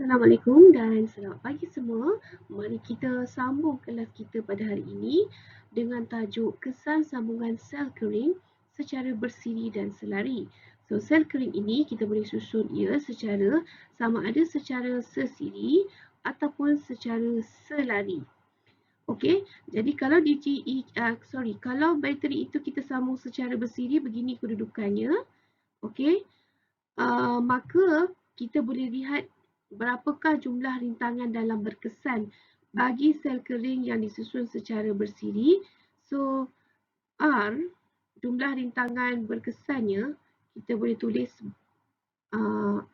Assalamualaikum dan selamat pagi semua. Mari kita sambung kelas kita pada hari ini dengan tajuk kesan sambungan sel kering secara bersiri dan selari. So, sel kering ini kita boleh susun ia secara sama ada secara sesiri ataupun secara selari. Okey, jadi kalau kalau bateri itu kita sambung secara bersiri, begini kedudukannya. Okey, maka kita boleh lihat berapakah jumlah rintangan dalam berkesan bagi sel kering yang disusun secara bersiri. So, R, jumlah rintangan berkesannya, kita boleh tulis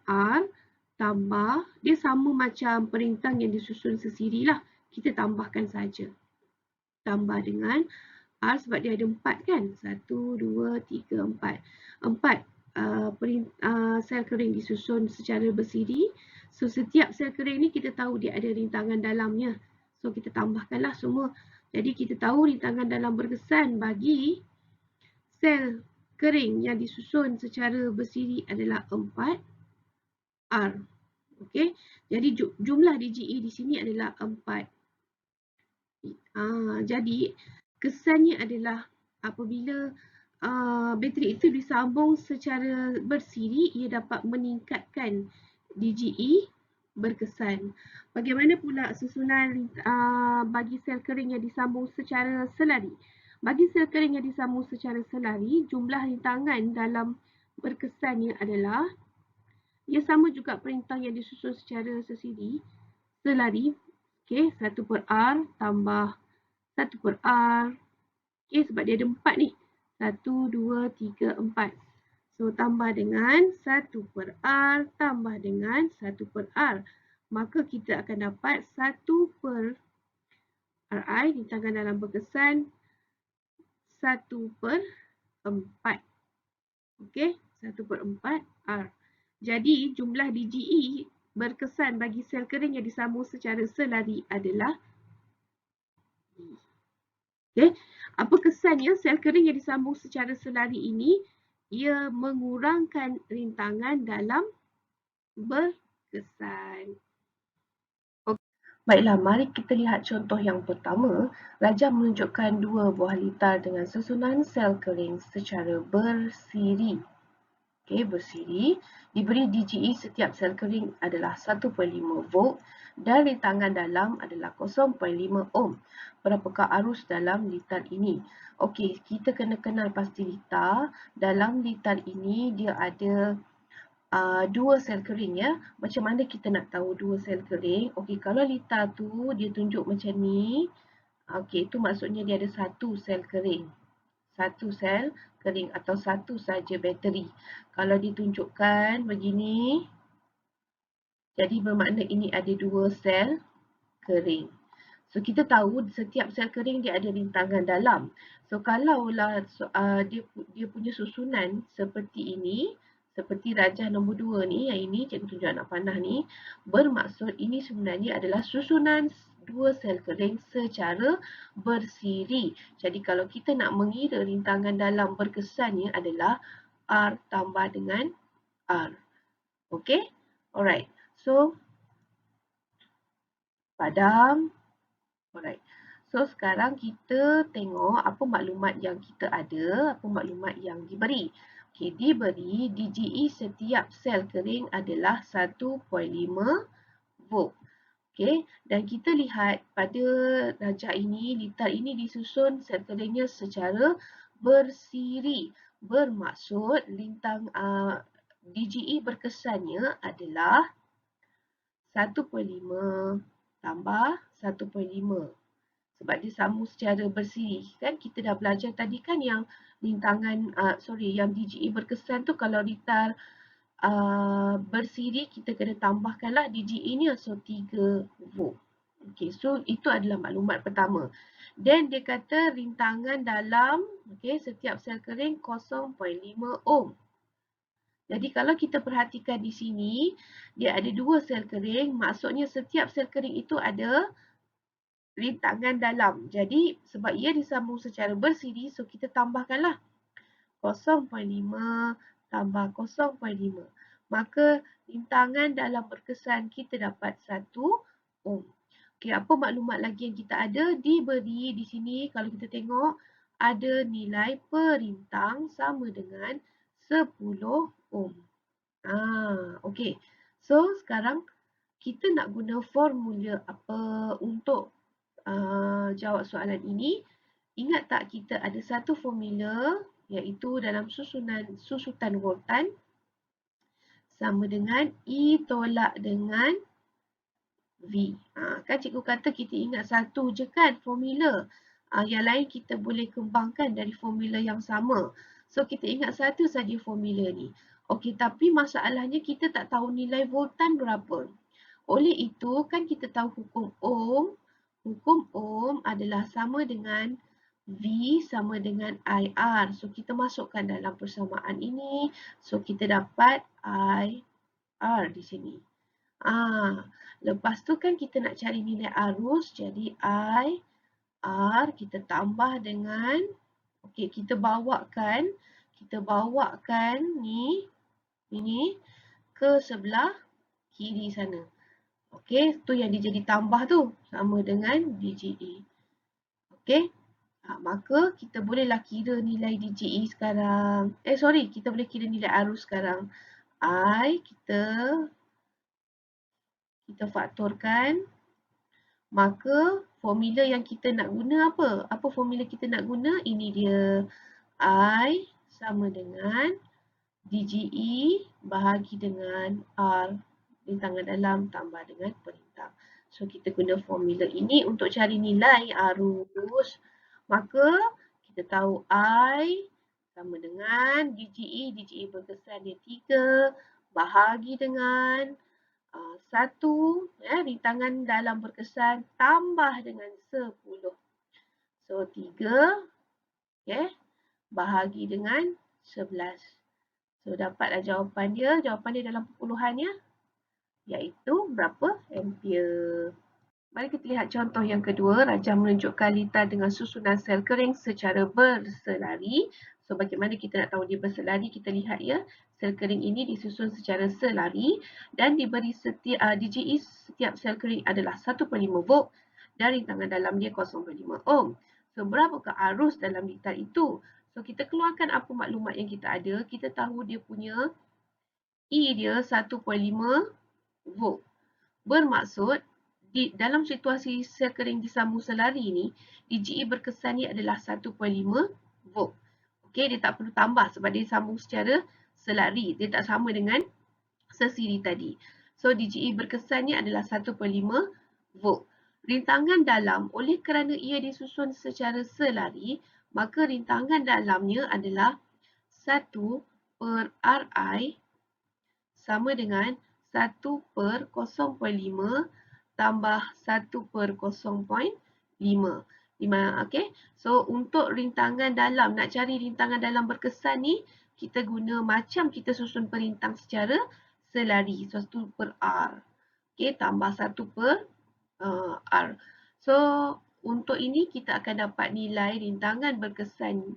R tambah, dia sama macam perintang yang disusun sesiri lah. Kita tambahkan saja. Tambah dengan R sebab dia ada 4 kan? 1, 2, 3, 4. 4 sel kering disusun secara bersiri. So, setiap sel kering ni kita tahu dia ada rintangan dalamnya. So, kita tambahkanlah semua. Jadi, kita tahu rintangan dalam berkesan bagi sel kering yang disusun secara bersiri adalah 4 R. Okey. Jadi, jumlah DGE di sini adalah 4. Jadi, kesannya adalah apabila bateri itu disambung secara bersiri, ia dapat meningkatkan DGE berkesan. Bagaimana pula susunan bagi sel kering yang disambung secara selari? Bagi sel kering yang disambung secara selari, jumlah rintangan dalam berkesannya adalah, ia sama juga perintah yang disusun secara selari. Okey, 1 per R tambah 1 per R. Okey, sebab dia ada 4 ni. 1, 2, 3, 4. So, tambah dengan 1 per R tambah dengan 1 per R. Maka kita akan dapat 1 per RI, rintangan dalam berkesan, 1 per 4. Okey, 1 per 4 R. Jadi, jumlah DGE berkesan bagi sel kering yang disambung secara selari adalah okey. Apa kesannya sel kering yang disambung secara selari ini? Ia mengurangkan rintangan dalam berkesan. Baiklah, mari kita lihat contoh yang pertama. Raja menunjukkan dua buah litar dengan susunan sel kering secara bersiri. Okey, bersiri. Diberi DGE setiap sel kering adalah 1.5 volt dan rintangan dalam adalah 0.5 ohm. Berapakah arus dalam litar ini? Okey, kita kena kenal pasti litar. Dalam litar ini dia ada dua sel kering ya. Macam mana kita nak tahu dua sel kering? Okey, kalau litar tu dia tunjuk macam ni. Okey, itu maksudnya dia ada satu sel kering. Satu sel kering atau satu saja bateri. Kalau ditunjukkan begini, jadi bermakna ini ada dua sel kering. So, kita tahu setiap sel kering dia ada rintangan dalam. So, kalaulah dia punya susunan seperti ini, seperti rajah nombor 2 ni, yang ini cikgu tunjuk anak panah ni, bermaksud ini sebenarnya adalah susunan dua sel kering secara bersiri. Jadi, kalau kita nak mengira rintangan dalam berkesannya adalah R tambah dengan R. Okey? Alright. So, padam. Alright. So, sekarang kita tengok apa maklumat yang kita ada, apa maklumat yang diberi. Okey, diberi DGE setiap sel kering adalah 1.5 volt. Okey, dan kita lihat pada rajah ini, litar ini disusun sel keringnya secara bersiri. Bermaksud DGE berkesannya adalah 1.5 tambah 1.5. Sebab dia sambung secara bersiri. Kan kita dah belajar tadi kan yang rintangan, yang DGE berkesan tu kalau litar bersiri kita kena tambahkanlah DGE-nya. So, 3 volt. Okay, so itu adalah maklumat pertama. Dan dia kata rintangan dalam setiap sel kering 0.5 ohm. Jadi kalau kita perhatikan di sini, dia ada dua sel kering. Maksudnya setiap sel kering itu ada rintangan dalam. Jadi sebab ia disambung secara bersiri, so kita tambahkanlah 0.5 tambah 0.5. maka rintangan dalam berkesan kita dapat 1 ohm. Okey, apa maklumat lagi yang kita ada? Diberi di sini kalau kita tengok ada nilai perintang sama dengan 10 ohm. Okey. So sekarang kita nak guna formula apa untuk jawab soalan ini? Ingat tak kita ada satu formula iaitu dalam susutan voltan sama dengan E tolak dengan V. Kan cikgu kata kita ingat satu je kan formula. Yang lain kita boleh kembangkan dari formula yang sama. So kita ingat satu saja formula ni. Okey, tapi masalahnya kita tak tahu nilai voltan berapa. Oleh itu kan kita tahu hukum Ohm. Hukum Ohm adalah sama dengan V sama dengan IR. So kita masukkan dalam persamaan ini. So kita dapat IR di sini. Lepas tu kan kita nak cari nilai arus. Jadi IR kita tambah dengan, okey, kita bawakan ni ke sebelah kiri sana. Okey, tu yang dia jadi tambah tu sama dengan DGE. Okey. Maka kita bolehlah kira nilai DGE sekarang. Kita boleh kira nilai arus sekarang. Kita faktorkan. Maka formula yang kita nak guna apa? Apa formula kita nak guna? Ini dia. I sama dengan DGE bahagi dengan R rintangan dalam tambah dengan perintang. So kita guna formula ini untuk cari nilai arus. Maka kita tahu I sama dengan DGE berkesan dia 3 bahagi dengan 1 rintangan dalam berkesan tambah dengan 10. So 3 bahagi dengan 11. So dapatlah jawapan dia. Jawapan dia dalam perpuluhannya iaitu berapa ampere. Mari kita lihat contoh yang kedua. Rajah menunjukkan litar dengan susunan sel kering secara berselari. So bagaimana kita nak tahu dia berselari? Kita lihat ya. Sel kering ini disusun secara selari dan diberi DGE setiap sel kering adalah 1.5 volt dan rintangan dalam dia 0.5 ohm. So berapakah arus dalam litar itu? So kita keluarkan apa maklumat yang kita ada. Kita tahu dia punya E dia 1.5 volt. Bermaksud dalam situasi sel kering disambung selari ni, DGE berkesan ni adalah 1.5 volt. Okey, dia tak perlu tambah sebab dia sambung secara selari. Dia tak sama dengan sesiri tadi. So DGE berkesan ni adalah 1.5 volt. Rintangan dalam oleh kerana ia disusun secara selari, maka rintangan dalamnya adalah 1 per Ri sama dengan 1 per 0.5 tambah 1 per 0.5. Okay? So, untuk rintangan dalam, nak cari rintangan dalam berkesan ni, kita guna macam kita susun perintang secara selari. So, 1 per R. Okay, tambah 1 per R. So, untuk ini kita akan dapat nilai rintangan berkesan.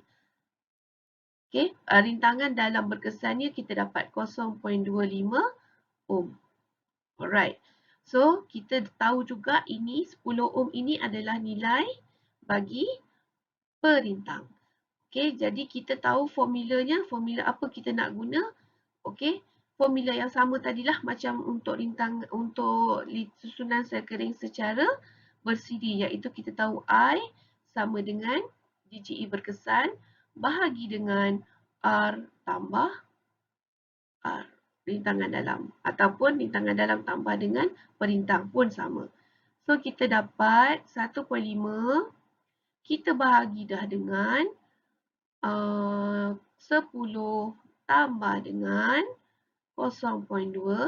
Okay, rintangan dalam berkesannya kita dapat 0.25 ohm. Alright. So, kita tahu juga ini 10 ohm ini adalah nilai bagi perintang. Okey, jadi kita tahu formulanya, formula apa kita nak guna. Okey, formula yang sama tadilah macam untuk susunan sel kering secara bersiri, iaitu kita tahu I sama dengan DGE berkesan bahagi dengan R tambah R. Rintangan dalam ataupun rintangan dalam tambah dengan perintang pun sama. So kita dapat 1.5 kita bahagi dah dengan 10 tambah dengan 0.25.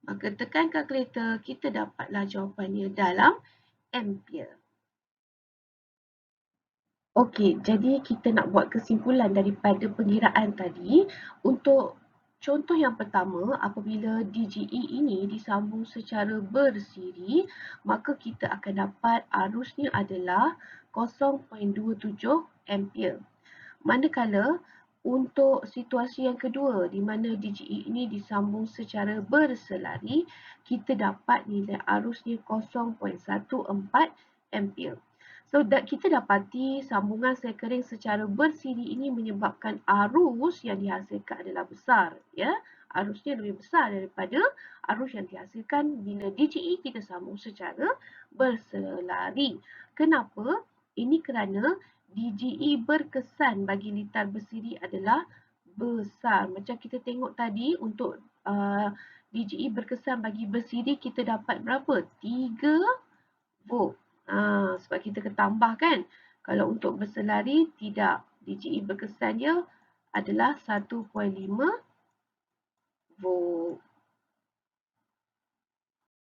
Maka tekan kalkulator, kita dapatlah jawapannya dalam ampere. Okey, jadi kita nak buat kesimpulan daripada pengiraan tadi. Untuk contoh yang pertama, apabila DGE ini disambung secara bersiri, maka kita akan dapat arusnya adalah 0.27 ampere. Manakala Untuk situasi yang kedua, di mana DGE ini disambung secara berselari, kita dapat nilai arusnya 0.14 ampere. So, kita dapati sambungan sel kering secara bersiri ini menyebabkan arus yang dihasilkan adalah besar. Ya, arusnya lebih besar daripada arus yang dihasilkan bila DGE kita sambung secara berselari. Kenapa? Ini kerana DGE berkesan bagi litar bersiri adalah besar. Macam kita tengok tadi untuk DGE berkesan bagi bersiri kita dapat berapa? 3 volt. Sebab kita ketambah kan. Kalau untuk berselari tidak. DGE berkesan dia adalah 1.5 volt.